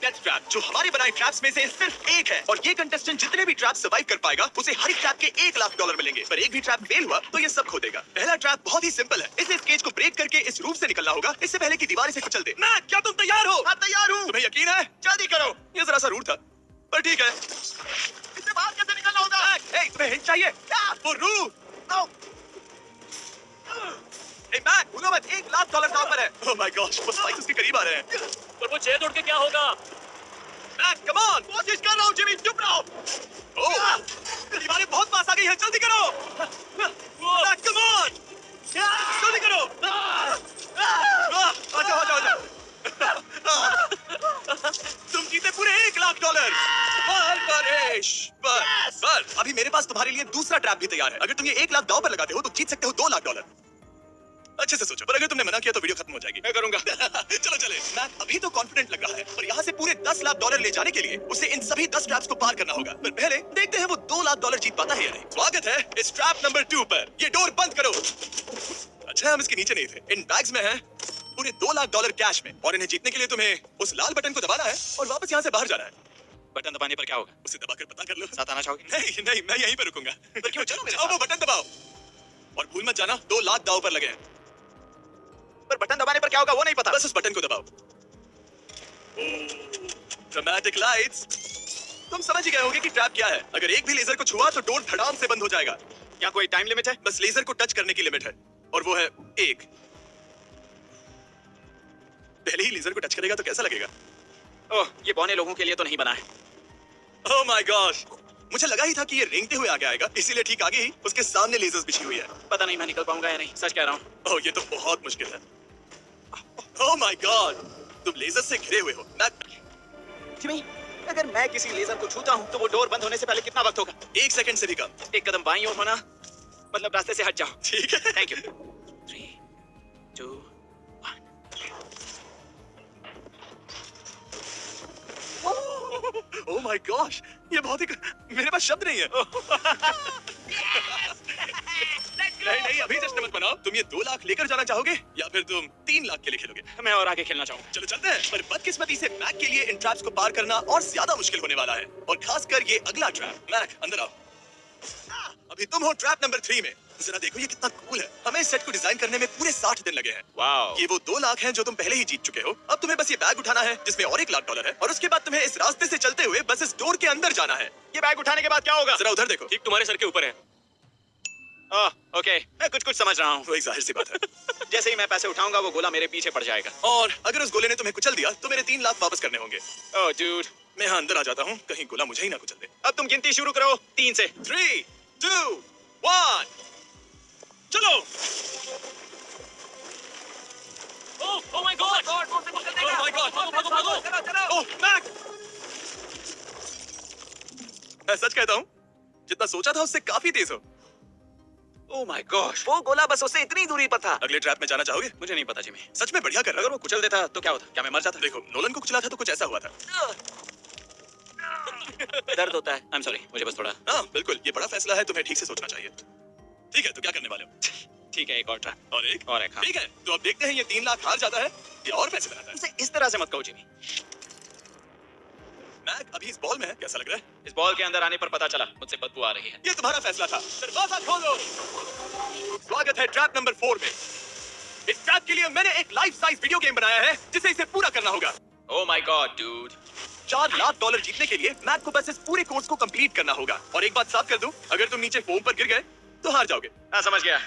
Death trap, जो हमारे बनाए ट्रैप्स में से सिर्फ एक है, और ये कंटेस्टेंट जितने भी ट्रैप सर्वाइव कर पाएगा उसे हर एक ट्रैप के $1,00,000 मिलेंगे। पर एक भी ट्रैप फेल हुआ तो ये सब खो देगा। पहला ट्रैप बहुत ही सिंपल है, इस केज को ब्रेक करके इस रूम से निकलना होगा, इससे पहले कि दीवार इसे कुचल दे। मैं क्या तुम तैयार हो? हाँ तैयार हूँ। तुम्हें यकीन है? जल्दी करो। ये जरा सा रूड था, पर ठीक है। इससे बाहर कैसे निकलना होगा? तुम्हें हिंट चाहिए? वो रूम। मैक, भूलो मत, $1,00,000 दांव पर है। ओह माय गॉश, वो स्पाइक्स उसके करीब आ रहे हैं। पर वो चेयर तोड़ के क्या होगा? मैक, कम ऑन, कोशिश कर रहा हूँ जिमी, चुप रहो। ओह, दीवारें बहुत पास आ गई हैं, जल्दी करो। मैक, कम ऑन, जल्दी करो। आजाओ, आजाओ, आजाओ। तुम जीते पूरे $1,00,000। पर अभी मेरे पास तुम्हारे लिए दूसरा ट्रैप भी तैयार है। अगर तुम ये $1,00,000 दांव पर लगाते हो तो जीत सकते हो $2,00,000। अच्छे से सोचो, पर अगर तुमने मना किया तो वीडियो खत्म हो जाएगी। मैं करूंगा। चलो चले। मैक अभी तो कॉन्फिडेंट लग रहा है, और यहाँ से पूरे $10,00,000 ले जाने के लिए उसे इन सभी 10 ट्रैप्स को पार करना होगा। पर पहले देखते हैं वो $2,00,000 जीत पाता है या नहीं। स्वागत है इस ट्रैप नंबर 2 पर। ये डोर बंद करो। अच्छा, हम इसके नीचे नहीं थे। इन बैग्स में है पूरे $2,00,000 कैश में, और इन्हें जीतने के लिए तुम्हें उस लाल बटन को दबाना है और वापस यहाँ से बाहर जाना है। बटन दबाने पर क्या होगा? उसे दबाकर पता कर लो। साथ आना चाहोगे? नहीं नहीं, मैं यहीं पर रुकूंगा। पर क्यों? चलो मेरे जाओ, वो बटन दबाओ, और भूल मत जाना $2,00,000 दांव पर लगे हैं। पर बटन दबाने पर क्या होगा वो नहीं पता। बस उस बटन को दबाओ। Dramatic lights. तुम समझ ही गए होंगे कि ट्रैप क्या है। अगर एक भी लेजर को छुआ तो डोर धड़ाम से बंद हो जाएगा। क्या कोई टाइम लिमिट है? बस लेजर को टच करने की लिमिट है, और वो है 1। पहले ही लेजर को टच करेगा तो कैसा लगेगा? ओह, ये बौने लोगों के लिए तो नहीं बना है। ओह माय गॉश, मुझे लगा ही था कि ये रेंगते हुए आगे आएगा, इसीलिए ठीक आगे ही उसके सामने लेजर्स बिछी हुई है। पता नहीं मैं निकल पाऊंगा या नहीं, सच कह रहा हूँ। ओह, ये तो बहुत मुश्किल है। ओह माय गॉड, तुम लेजर से घिरे हुए हो। जिमी, अगर मैं किसी लेजर को छूता हूँ तो वो डोर बंद होने से पहले कितना वक्त होगा? 1 सेकंड से भी कम। एक कदम बाईं ओर होना, मतलब रास्ते से हट जाओ। ठीक है, thank you. 3, 2, 1। Oh my gosh, ये बहुत ही, मेरे पास शब्द नहीं है। नहीं नहीं, अभी जश्न मत मनाओ। तुम ये $2,00,000 लेकर जाना चाहोगे या फिर तुम $3,00,000 के लिए खेलोगे? मैं और आगे खेलना चाहूंगा। चलो चलते हैं। पर बदकिस्मती से मैक के लिए इन ट्रैप्स को पार करना और ज्यादा मुश्किल होने वाला है, और खासकर ये अगला ट्रैप। मैक, अंदर आओ। अभी तुम हो ट्रैप नंबर 3 में। जरा देखो ये कितना कूल है। हमें इस सेट को डिजाइन करने में पूरे 60 दिन लगे हैं। वाओ। ये वो $2,00,000 हैं जो तुम पहले ही जीत चुके हो। अब तुम्हें बस ये बैग उठाना है जिसमें और $1,00,000 है, और उसके बाद तुम्हें इस रास्ते से चलते हुए बस इस डोर के अंदर जाना है। ये बैग उठाने के बाद क्या होगा? जरा उधर देखो। ठीक तुम्हारे सर के ऊपर है। ओके, मैं कुछ समझ रहा हूँ। वो एक जाहिर सी बात है। जैसे ही मैं पैसे उठाऊंगा वो गोला मेरे पीछे पड़ जाएगा। और अगर उस गोले ने तुम्हें कुचल दिया तो मेरे $3,00,000 वापस करने होंगे। ओह डूड, मैं यहाँ अंदर आ जाता हूँ, कहीं गोला मुझे ही ना कुचल दे। अब तुम गिनती शुरू करो 3 से। 3, 2, 1, चलो। Oh my God, oh my God, oh मैक, मैं सच कहता हूँ, जितना सोचा था उससे काफी तेज हो। ओह माय गॉश, वो गोला बस उससे इतनी दूरी पर था। अगले ट्रैप में जाना चाहोगे? मुझे नहीं पता जिमी। सच में बढ़िया कर रहा अगर है। वो कुचल देता तो क्या होता? क्या मैं मर जाता? देखो, नोलन को कुचला था तो कुछ ऐसा हुआ था। दर्द होता है। आई एम सॉरी, मुझे बस थोड़ा। हाँ बिल्कुल, ये बड़ा फैसला है, तुम्हें ठीक से सोचना चाहिए। ठीक है, तो क्या करने वाले हो? ठीक है, एक और ट्रैप। और एक? और एक, हाँ। ठीक है, तो अब देखते हैं ये $3,00,000 हार जाता है या और पैसे बनाता है। इसे इस तरह से मत कहो जिमी। मैक अभी इस बॉल में है, कैसा लग रहा है? इस बॉल के अंदर आने पर पता चला मुझसे बदबू आ रही है। ये तुम्हारा फैसला था, दरवाजा खोलो। स्वागत है ट्रैप नंबर 4 में। इस ट्रैप के लिए मैंने एक लाइफ साइज वीडियो गेम बनाया है जिसे इसे पूरा करना होगा। ओह माय गॉड डूड। $4,00,000 जीतने के लिए मैक को बस इस पूरे कोर्स को कंप्लीट करना होगा। और एक बात साफ कर दूं, अगर तुम नीचे फोम पर गिर गए तो हार जाओगे। हाँ समझ गया।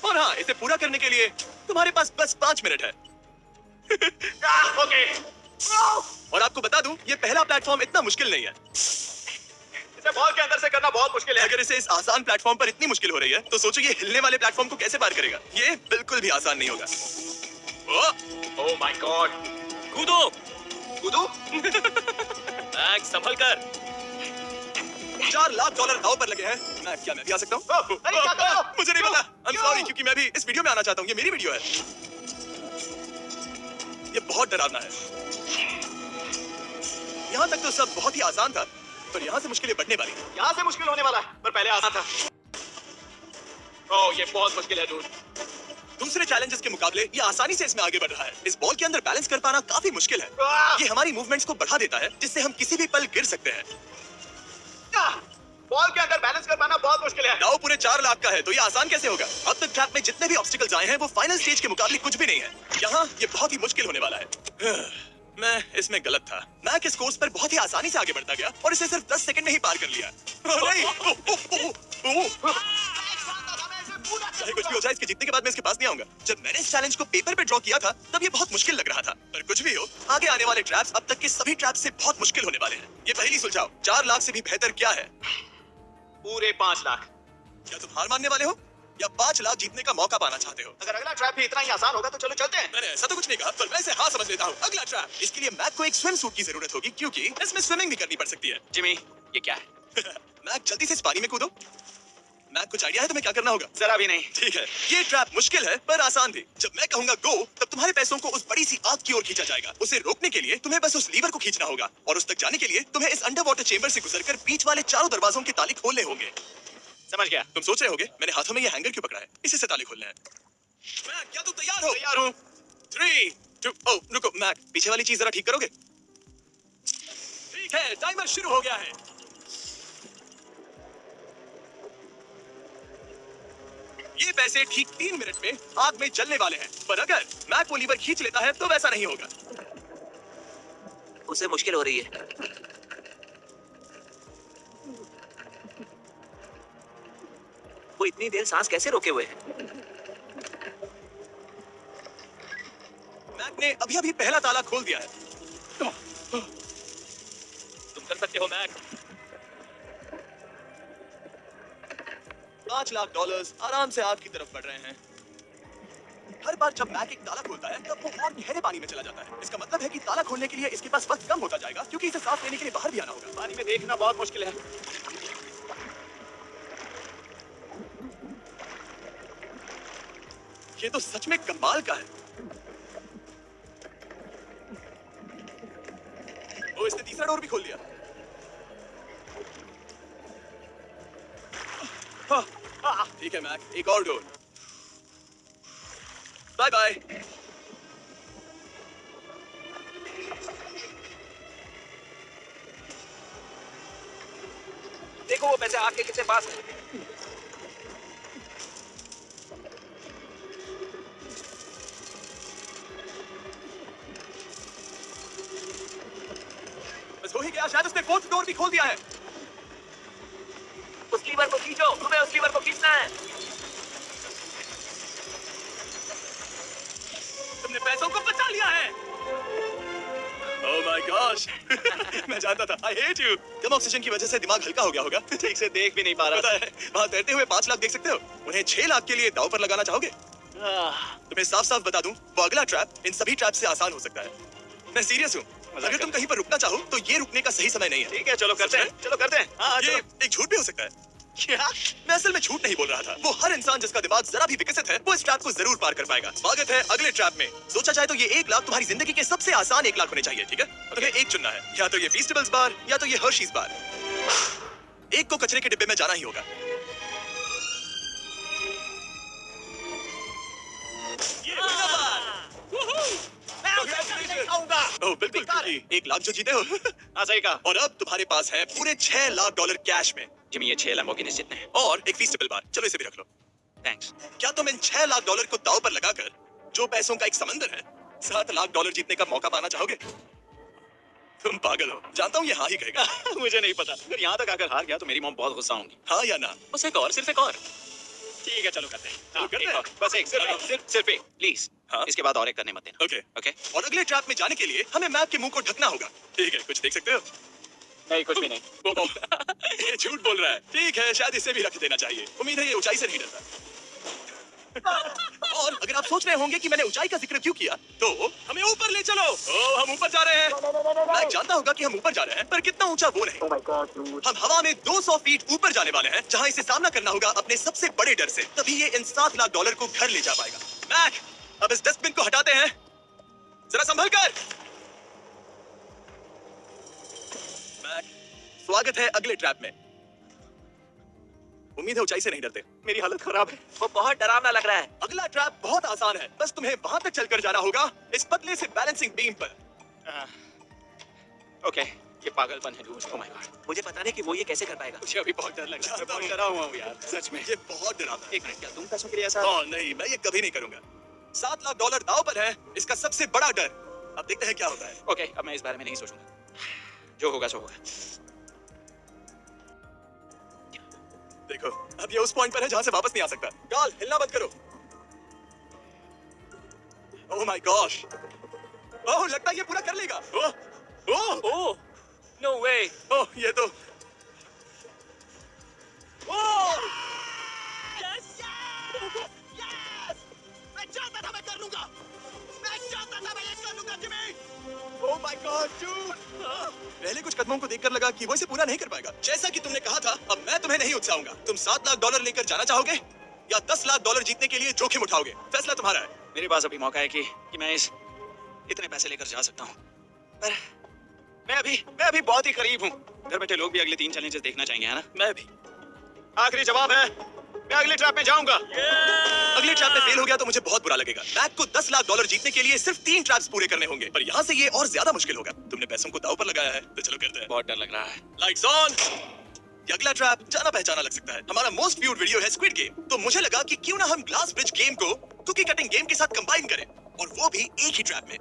और हाँ, इसे पूरा करने के लिए तुम्हारे पास बस 5 मिनट है। ओके। और आपको बता दूं, ये पहला प्लेटफॉर्म इतना मुश्किल नहीं है। इसे बॉल के अंदर से करना बहुत मुश्किल है। अगर इसे इस आसान प्लेटफॉर्म पर इतनी मुश्किल हो रही है तो सोचो ये हिलने वाले प्लेटफॉर्म को कैसे पार करेगा। ये बिल्कुल भी आसान नहीं होगा। ओह माय गॉड। कूदो। कूदो। मैक संभल कर। $4,00,000 दांव पर लगे हैं। क्या मैं भी आ सकता हूँ? अरे क्या कर रहे हो? मुझे नहीं पता। I'm sorry, क्योंकि मैं भी इस वीडियो में आना चाहता हूँ। ये मेरी वीडियो है। ये बहुत डरावना है। यहाँ तक तो सब बहुत ही आसान था, पर यहाँ से मुश्किलें बढ़ने वाली हैं। यहाँ से मुश्किल होने वाला है, पर पहले आसान था। ओह ये बहुत मुश्किल है डूड। दूसरे चैलेंजेस के मुकाबले ये आसानी से इसमें आगे बढ़ रहा है। इस बॉल के अंदर बैलेंस कर पाना काफी मुश्किल है। ये हमारी मूवमेंट्स को बढ़ा देता है, जिससे हम किसी भी पल गिर सकते हैं। बॉल के अंदर बैलेंस कर पाना बहुत मुश्किल है। दाव पूरे 4 लाख का है, तो ये आसान कैसे होगा? अब तक ट्रैक में जितने भी ऑब्स्टिकल्स आए हैं वो फाइनल स्टेज के मुकाबले कुछ भी नहीं है। यहाँ ये बहुत ही मुश्किल होने वाला है। मैं इसमें गलत था। मैक इस कोर्स पर बहुत ही आसानी से आगे बढ़ता गया और इसे सिर्फ 10 सेकंड में ही पार कर लिया। चाहे कुछ भी हो जाए, इसके जीतने के बाद मैं इसके पास नहीं आऊंगा। जब मैंने इस चैलेंज को पेपर पे ड्रॉ किया था तब ये बहुत मुश्किल लग रहा था, पर कुछ भी हो, आगे आने वाले ट्रैप्स अब तक के सभी ट्रैप्स से बहुत मुश्किल होने वाले हैं। ये पहली सुलझाओ, 4 लाख से भी बेहतर क्या है? पूरे 5 लाख। क्या तुम हार मानने वाले हो या 5 लाख जीतने का मौका पाना चाहते हो? अगर अगला ट्रैप भी इतना ही आसान होगा तो चलो चलते हैं। मैंने ऐसा तो कुछ नहीं कहा, पर मैं इसे हाँ समझ लेता हूँ। अगला ट्रैप, इसके लिए मैक को एक स्विम सूट की जरूरत होगी, क्योंकि इसमें स्विमिंग भी करनी पड़ सकती है। जिमी, ये क्या है? मैक जल्दी से इस पानी में कूदो। मैक कुछ आइडिया है तुम्हें क्या करना होगा? जरा भी नहीं। ठीक है, ये ट्रैप मुश्किल है पर आसान भी। जब मैं कहूंगा गो, तब तुम्हारे पैसों को उस बड़ी सी आग की ओर खींचा जाएगा। उसे रोकने के लिए तुम्हें बस उस लीवर को खींचना होगा और उस तक जाने के लिए तुम्हें इस अंडर वाटर चेंबर से गुजरकर बीच वाले चारों दरवाजों के ताले खोलने होंगे। समझ गया। तुम सोच रहे होगे मैंने हाथों में ये हैंगर क्यों पकड़ा है? इसी से ताले खोलने हैं। मैक, क्या तुम तैयार हो? तैयार हूँ। 3, 2, ओह रुको मैक, पीछे वाली चीज जरा ठीक करोगे? ठीक है, टाइमर शुरू हो गया है। ये पैसे ठीक 3 मिनट में आग में जलने वाले हैं, पर अगर मैक वो लीवर खींच लेता है तो वैसा नहीं होगा। उसे मुश्किल हो रही है। वो इतनी देर सांस कैसे रोके हुए है? मैक ने अभी पहला ताला खोल दिया है। तुम कर सकते हो मैक। $5 लाख आराम से आग की तरफ बढ़ रहे हैं। हर बार जब मैक एक ताला खोलता है तब वो और गहरे पानी में चला जाता है। इसका मतलब है कि ताला खोलने के लिए इसके पास वक्त कम होता जाएगा, क्योंकि इसे सांस लेने के लिए बाहर भी आना होगा। पानी में देखना बहुत मुश्किल है। ये तो सच में कमाल का है। ओ, इसने तीसरा डोर भी खोल दिया। ठीक है मैक, एक और डोर। Bye bye. देखो वो पैसे आग के कितने पास है। बस हो ही गया, शायद उसने 4th डोर भी खोल दिया है। उस लीवर को खींचो, तुम्हें उस लीवर को खींचना है। तुमने पैसों को बचा लिया है। Oh my gosh! मैं जानता था। I hate you. Come oxygen की वजह से दिमाग हल्का हो गया होगा। ठीक से देख भी नहीं पा रहा। पता है, वहाँ तैरते हुए 5 लाख देख सकते हो। उन्हें 6 लाख के लिए दांव पर लगाना चाहोगे? तुम्हें साफ-साफ बता दूं, वो अगला ट्रैप इन सभी ट्रैप से आसान हो सकता है। मैं सीरियस हूँ। अगर तुम कहीं पर रुकना चाहो तो ये रुकने का सही समय नहीं है। ठीक है, चलो करते हैं। चलो करते हैं। हाँ, ये चलो। एक झूठ भी हो सकता है। क्या? मैं असल में झूठ नहीं बोल रहा था। वो हर इंसान जिसका दिमाग जरा भी विकसित है, वो इस ट्रैप को जरूर पार कर पाएगा। स्वागत है अगले ट्रैप में। सोचा जाए तो ये 1 लाख तुम्हारी जिंदगी के सबसे आसान 1 लाख होने चाहिए, ठीक है? तुम्हें एक चुनना है, या तो ये फेस्टिवल्स बार या तो ये हर्शीज बार। एक को कचरे के डिब्बे में जाना ही होगा। ये पहला बार। ओह बिल्कुल, क्योंकि 1 लाख जो जीते हो। हाँ, सही कहा। और अब तुम्हारे पास है पूरे $6 लाख कैश में जिमी, ये 6 लैम्बोर्गिनी जितने हैं। और एक फेस्टिवल बार। चलो इसे भी रख लो। थैंक्स। क्या तुम इन $6 लाख को दांव पर लगाकर, जो पैसों का एक समंदर है, $7 लाख जीतने का मौका पाना चाहोगे? तुम पागल हो, जानता हूँ ये हाँ ही कहेगा। मुझे नहीं पता। अगर यहाँ तक आकर हार गया तो मेरी मॉम बहुत गुस्सा होंगी। हाँ या ना? बस एक और, सिर्फ एक और। ठीक है, चलो करते हैं। चलो करते हैं। बस एक, सिर्फ एक, प्लीज। हाँ? इसके बाद और एक करने मत देना। ओके। ओके? और अगले ट्रैप में जाने के लिए हमें मैप के मुंह को ढकना होगा। ठीक है, कुछ देख सकते हो? नहीं, कुछ भी नहीं। ये झूठ बोल रहा है। ठीक है, शायद इसे भी रख देना चाहिए। उम्मीद है ये ऊंचाई से नहीं डरता। और अगर आप सोच रहे होंगे कि मैंने ऊंचाई का जिक्र क्यों किया, तो हमें ऊपर ले चलो। ओ, हम ऊपर जा रहे हैं। मैं जानता होगा कि हम ऊपर जा रहे हैं, पर कितना ऊंचा वो नहीं। हम हवा में 200 फीट ऊपर जाने वाले हैं, जहां इसे सामना करना होगा अपने सबसे बड़े डर से। तभी ये इन $7 लाख को घर ले जा पाएगा। मैक, अब इस डस्टबिन को हटाते हैं। जरा संभल कर। मैक, स्वागत है अगले ट्रैप में। उम्मीद है ऊंचाई से नहीं डरते। मेरी हालत खराब है। वो बहुत डरावना लग रहा है। अगला ट्रैप बहुत आसान है, बस तुम्हें वहां तक चलकर जाना होगा इस पतले से बैलेंसिंग बीम पर। ओके, ये पागलपन है डूड। ओह माय गॉड, मुझे पता नहीं कि वो ये कैसे कर पाएगा। मुझे अभी बहुत डर लग रहा है। मैं जानता बहुत हूँ। डरा हुआ हूँ यार, सच में। ये बहुत डरावना है। एक मिनट, क्या तुम पैसों के लिए ऐसा? ओह नहीं, मैं ये कभी नहीं करूंगा। $7 लाख दांव पर है, इसका सबसे बड़ा डर। अब देखते हैं क्या होता है। ओके, अब मैं इस बारे में नहीं सोचूंगा। जो होगा सो होगा। देखो, अब ये उस पॉइंट पर है जहां से वापस नहीं आ सकता। गाल हिलना मत करो। ओह माय गॉश, ओह लगता है ये पूरा कर लेगा। ओह ओह ओह, नो वे। ओह, ये तो ओह मैं जानता था मैं कर लूंगा। मैं जानता था मैं ये कर लूंगा Jimmy. Oh my God dude. पहले कुछ कदमों को देखकर लगा कि वो इसे पूरा नहीं कर पाएगा। जैसा कि तुमने कहा था, अब मैं तुम्हें नहीं उकसाऊंगा। तुम $7 लाख लेकर जाना चाहोगे या $10 लाख जीतने के लिए जोखिम उठाओगे? फैसला तुम्हारा है। मेरे पास अभी मौका है कि मैं इतने पैसे लेकर जा सकता हूँ, पर मैं अभी बहुत ही करीब हूँ। घर बैठे लोग भी अगले 3 चैलेंजेस देखना चाहेंगे, है ना? मैं भी। आखिरी जवाब है, मैं अगले ट्रैप में जाऊंगा। अगले ट्रैप में फेल हो गया तो मुझे बहुत बुरा लगेगा। मैक को $10 लाख जीतने के लिए सिर्फ 3 ट्रैप्स पूरे करने होंगे, पर यहाँ से ये और ज्यादा मुश्किल होगा। तुमने पैसों को दांव पर लगाया है, तो चलो करते हैं। बहुत डर लग रहा है। Lights on. ये अगला ट्रैप जाना पहचाना लग सकता है। हमारा मोस्ट व्यूड वीडियो है स्क्विड गेम, तो मुझे लगा कि क्यों ना हम ग्लास ब्रिज गेम को कुकी कटिंग गेम के साथ कंबाइन करें, और वो भी एक ही ट्रैप में।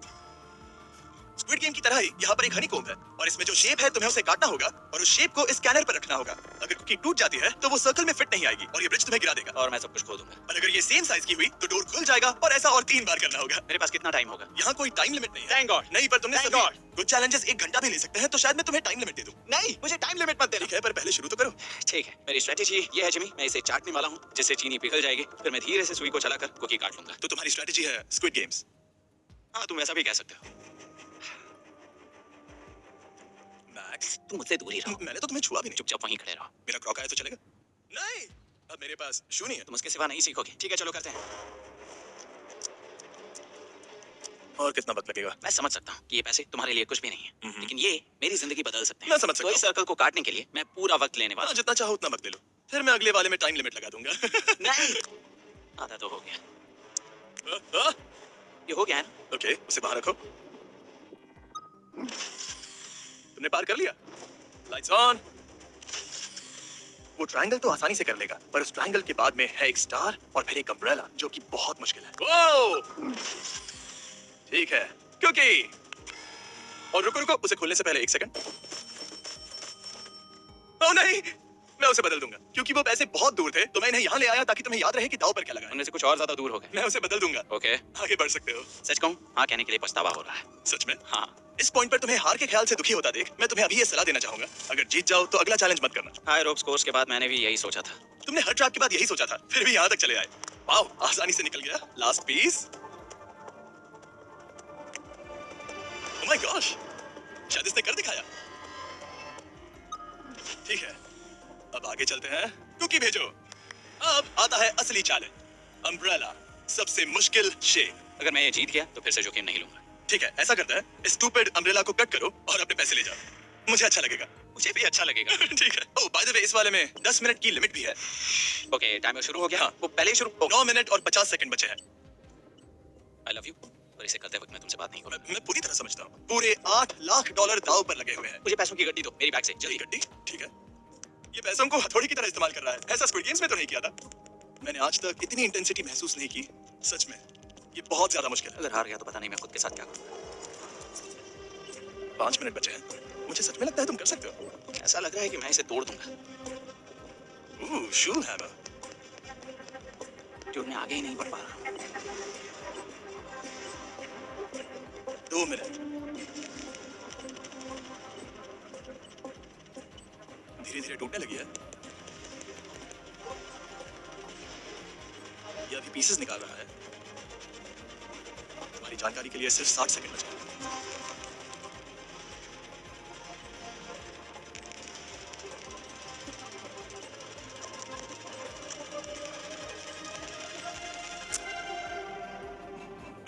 स्क्विड गेम की तरह ही यहाँ पर एक हनीकॉम्ब है, और इसमें जो शेप है तुम्हें उसे काटना होगा और उस शेप को इस स्कैनर पर रखना होगा। अगर कुकी टूट जाती है तो वो सर्कल में फिट नहीं आएगी और ये ब्रिज तुम्हें गिरा देगा। और मैं सब कुछ खो दूंगा। और अगर ये सेम साइज की हुई तो डोर खुल जाएगा, और ऐसा और 3 बार करना होगा। मेरे पास कितना टाइम होगा? यहाँ कोई टाइम लिमिट नहीं है। Thank God. नहीं, पर तुमने Thank सभी God. कुछ चैलेंजेस 1 घंटा भी ले सकते हैं, तो शायद मैं तुम्हें टाइम लिमिट दे दूं। नहीं, मुझे टाइम लिमिट मत देना। ठीक है, पर पहले शुरू तो करो। ठीक है, मेरी स्ट्रेटेजी ये है जिमी, मैं इसे चाटने वाला हूँ जिससे चीनी पिघल जाएगी, फिर मैं धीरे से सुई को चलाकर कुकी काट लूंगा। तो तुम्हारी स्ट्रेटेजी है स्क्विड गेम्स। हाँ, तुम ऐसा भी कह सकते हो। मैक्स, तुम मुझसे दूर ही रहो। मैंने तो तुम्हें छुआ भी नहीं। चुपचाप वहीं खड़े रहो। मेरा क्रॉक आया तो चलेगा? नहीं, अब मेरे पास शू नहीं है। तुम उसके सिवा नहीं सीखोगे। ठीक है, चलो करते हैं। और कितना वक्त लगेगा? मैं समझ सकता हूँ कि ये पैसे तुम्हारे लिए कुछ भी नहीं है, लेकिन ये मेरी जिंदगी बदल सकते हैं। मैं समझ सकता तो इस सर्कल को काटने के लिए मैं पूरा वक्त लेने वाला हाँ, जितना चाहो उतना वक्त ले लो, फिर मैं अगले वाले में टाइम लिमिट लगा दूंगा। हूँ। नहीं, आधा तो हो गया। हाँ, ये हो गया है ना? ओके, उसे बाहर रखो। तुमने पार कर लिया। Lights on. वो ट्रायंगल तो आसानी से कर लेगा, पर उस ट्रायंगल के बाद में है एक स्टार और फिर एक अम्ब्रेला, जो कि बहुत मुश्किल है। ओह! ठीक है, क्योंकि और रुको रुको, उसे खोलने से पहले 1 सेकंड। ओह नहीं, मैं उसे बदल दूंगा, क्योंकि वो पैसे बहुत दूर थे, तो मैं इन्हें यहाँ ले आया ताकि तुम्हें याद रहे कि दाव पर क्या लगा है। उनमें से कुछ और ज्यादा दूर हो गए। मैं उसे बदल दूंगा। ओके, आगे बढ़ सकते हो। सच कहूँ, हाँ कहने के लिए पछतावा हो रहा है। सच में? हाँ, इस पॉइंट पर तुम्हें हार के ख्याल से दुखी होता देख, मैं तुम्हें अभी ये सलाह देना चाहूंगा, अगर जीत जाओ तो अगला चैलेंज मत करना। हाई रोप्स कोर्स के बाद मैंने भी यही सोचा था। तुमने हर ट्रैप के बाद यही सोचा था, फिर भी यहाँ तक चले आए। वाओ, आसानी से निकल गया। Last piece. Oh my gosh, शायद इसने कर दिखाया। ठीक है, अब आगे चलते हैं। कुकी भेजो। अब आता है असली चैलेंज, अम्ब्रेला, सबसे मुश्किल शेप। अगर मैं ये जीत गया तो फिर से जोखिम नहीं लूंगा। ठीक है, ऐसा करते हैं, इस स्टूपिड अम्ब्रेला को कट करो और अपने पैसे ले जाओ। मुझे अच्छा लगेगा। मुझे भी अच्छा लगेगा। ठीक है। ओह बाय द वे, इस वाले में 10 मिनट की लिमिट भी है। ओके, टाइमर शुरू हो गया। हाँ। वो पहले ही शुरू। 9 मिनट और 50 सेकंड बचे हैं। आई लव यू, पर इसे करते वक्त मैं तुमसे बात नहीं करूंगा। मैं पूरी तरह समझता हूँ। पूरे $8 लाख दांव पर लगे हुए हैं। मुझे पैसों की गड्डी दो मेरी बैग से, जल्दी जल्दी। गड्डी। ठीक है, ये पैसों को हथौड़ी की तरह इस्तेमाल कर रहा है। ऐसा स्क्विड गेम्स में तो नहीं किया था। मैंने आज तक इतनी इंटेंसिटी महसूस नहीं की। सच में ये बहुत ज्यादा मुश्किल है। अगर हार गया तो पता नहीं मैं खुद के साथ क्या करूंगा। 5 मिनट बचे हैं। मुझे सच में लगता है तुम कर सकते हो। ऐसा लग रहा है कि मैं इसे तोड़ दूंगा। शू हैमर। जो मैं आगे ही नहीं बढ़ पा रहा। 2 मिनट। धीरे धीरे टूटने लगी है। ये अभी पीसेस निकाल रहा है। तुम्हारी जानकारी के लिए सिर्फ 60 सेकंड बचे हैं।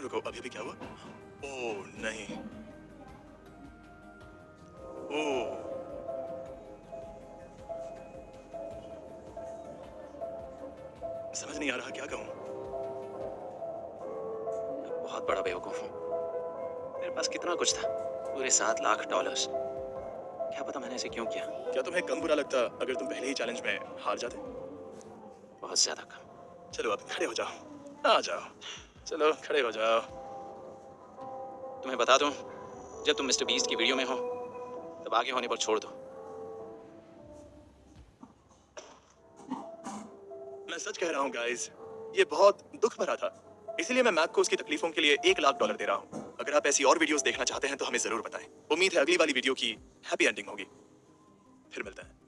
रुको, अभी भी क्या हुआ? ओह नहीं। ओह समझ नहीं आ रहा क्या कहूँ। मैं बहुत बड़ा बेवकूफ हूँ। मेरे पास कितना कुछ था, पूरे $7 लाख। क्या पता मैंने इसे क्यों किया। क्या तुम्हें कम बुरा लगता अगर तुम पहले ही चैलेंज में हार जाते? बहुत ज्यादा कम। चलो अब खड़े हो जाओ, आ जाओ, चलो खड़े हो जाओ। तुम्हें बता दूं, जब तुम मिस्टर बीस्ट की वीडियो में हो तब आगे होने पर छोड़ दो। मैं सच कह रहा हूँ गाइस, ये बहुत दुख भरा था, इसीलिए मैं मैक को उसकी तकलीफों के लिए $1 लाख दे रहा हूँ। अगर आप ऐसी और वीडियोस देखना चाहते हैं तो हमें जरूर बताएं। उम्मीद है अगली वाली वीडियो की हैप्पी एंडिंग होगी। फिर मिलते हैं।